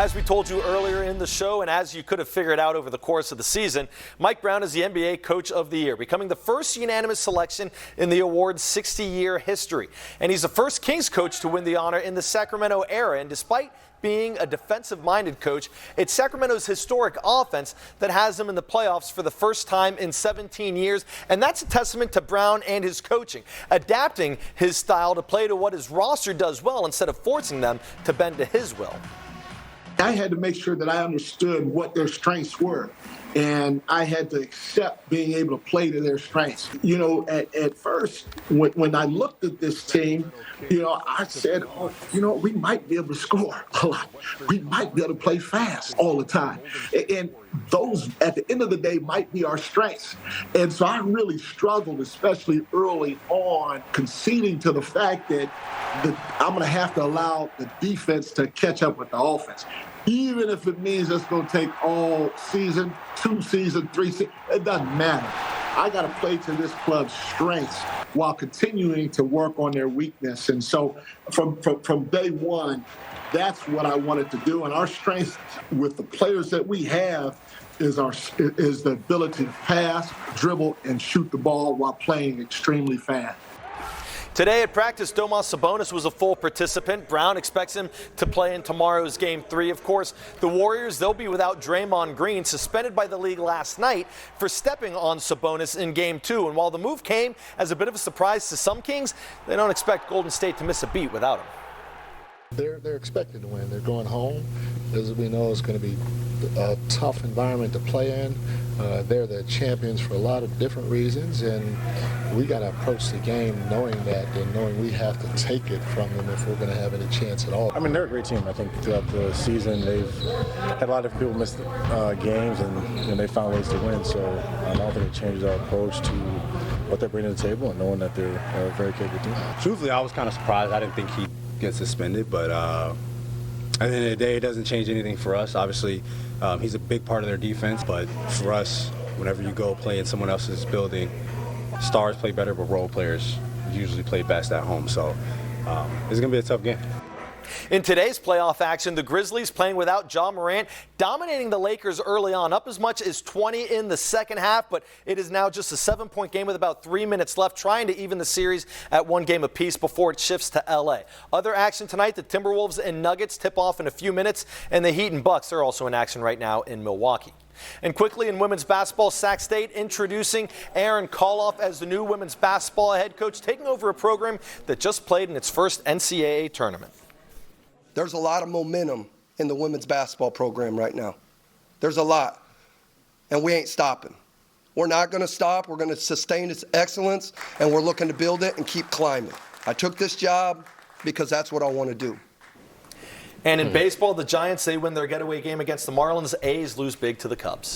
As we told you earlier in the show, and as you could have figured out over the course of the season, Mike Brown is the NBA Coach of the Year, becoming the first unanimous selection in the award's 60-year history. And he's the first Kings coach to win the honor in the Sacramento era. And despite being a defensive-minded coach, it's Sacramento's historic offense that has him in the playoffs for the first time in 17 years. And that's a testament to Brown and his coaching, adapting his style to play to what his roster does well instead of forcing them to bend to his will. I had to make sure that I understood what their strengths were, and I had to accept being able to play to their strengths. You know, at first, when I looked at this team, I said, we might be able to score a lot. We might be able to play fast all the time. And those, at the end of the day, might be our strengths. And so I really struggled, especially early on, conceding to the fact that I'm going to have to allow the defense to catch up with the offense. Even if it means it's going to take all season, 2 seasons, 3 seasons, it doesn't matter. I got to play to this club's strengths while continuing to work on their weakness. And so from day one, that's what I wanted to do. And our strength with the players that we have is the ability to pass, dribble, and shoot the ball while playing extremely fast. Today at practice, Domas Sabonis was a full participant. Brown expects him to play in tomorrow's Game 3. Of course, the Warriors, they'll be without Draymond Green, suspended by the league last night for stepping on Sabonis in Game 2. And while the move came as a bit of a surprise to some Kings, they don't expect Golden State to miss a beat without him. They're expected to win. They're going home. As we know, it's going to be a tough environment to play in. They're the champions for a lot of different reasons, and we got to approach the game knowing that and knowing we have to take it from them if we're going to have any chance at all. I mean, they're a great team. I think throughout the season they've had a lot of people miss games, and they found ways to win. So I don't think it changed our approach to what they're bringing to the table and knowing that they're a very capable team. Truthfully, I was kind of surprised. I didn't think he'd get suspended, but at the end of the day, it doesn't change anything for us. Obviously, he's a big part of their defense, but for us, whenever you go play in someone else's building, stars play better, but role players usually play best at home. So it's going to be a tough game. In today's playoff action, the Grizzlies playing without Ja Morant, dominating the Lakers early on, up as much as 20 in the second half, but it is now just a 7-point game with about 3 minutes left, trying to even the series at 1 game apiece before it shifts to L.A. Other action tonight, the Timberwolves and Nuggets tip off in a few minutes, and the Heat and Bucks are also in action right now in Milwaukee. And quickly in women's basketball, Sac State introducing Aaron Koloff as the new women's basketball head coach, taking over a program that just played in its first NCAA tournament. There's a lot of momentum in the women's basketball program right now. There's a lot, and we ain't stopping. We're not going to stop. We're going to sustain its excellence, and we're looking to build it and keep climbing. I took this job because that's what I want to do. And in baseball, the Giants, they win their getaway game against the Marlins. A's lose big to the Cubs.